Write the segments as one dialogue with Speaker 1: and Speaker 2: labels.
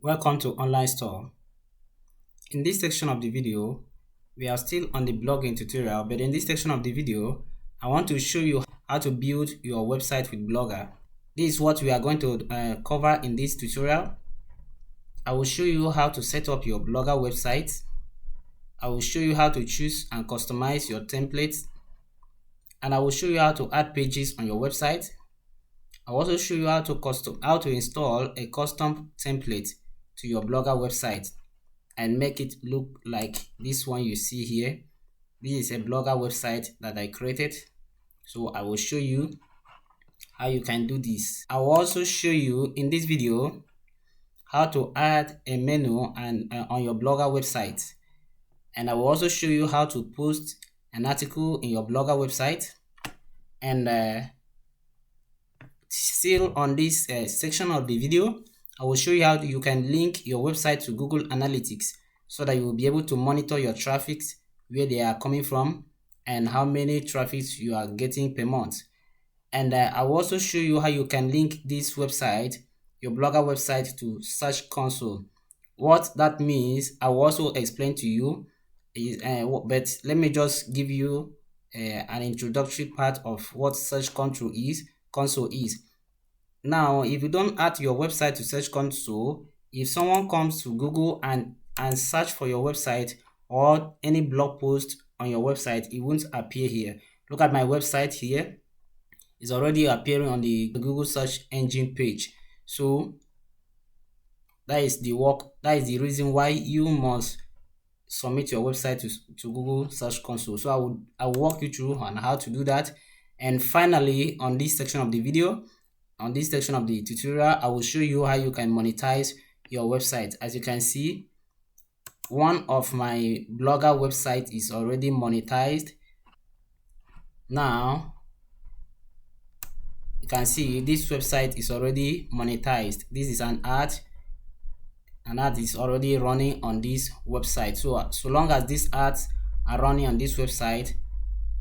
Speaker 1: Welcome to Online Store. In this section of the video, we are still on the blogging tutorial, but in this section of the video, I want to show you how to build your website with Blogger. This is what we are going to cover in this tutorial. I will show you how to set up your Blogger website. I will show you how to choose and customize your templates, and I will show you how to add pages on your website. I'll also show you how to install a custom template to your Blogger website and make it look like this one you see here. This is a Blogger website that I created, so I will show you how you can do this. I will also show you in this video how to add a menu and on your Blogger website, and I will also show you how to post an article in your Blogger website. And still on this section of the video, I will show you how you can link your website to Google Analytics so that you will be able to monitor your traffic, where they are coming from, and how many traffics you are getting per month. And I will also show you how you can link this website, your Blogger website, to Search Console. What that means, I will also explain to you, but let me just give you an introductory part of what Search Console is. Now, if you don't add your website to Search Console, if someone comes to Google and search for your website or any blog post on your website, it won't appear here. Look at my website here. It's already appearing on the Google search engine page. So that is the reason why you must submit your website to Google Search Console. So I will walk you through on how to do that. And finally, on this section of the video, on this section of the tutorial, I will show you how you can monetize your website. As you can see, one of my Blogger website is already monetized. Now you can see this website is already monetized. This is an ad is already running on this website. So long as these ads are running on this website,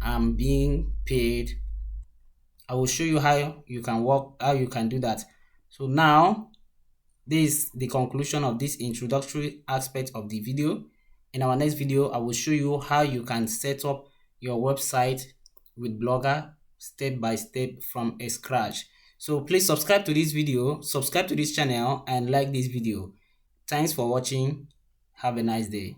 Speaker 1: I'm being paid. I will show you how you can do that. So now, this is the conclusion of this introductory aspect of the video. In our next video, I will show you how you can set up your website with Blogger step by step from scratch. So please subscribe to this video, subscribe to this channel, and like this video. Thanks for watching. Have a nice day.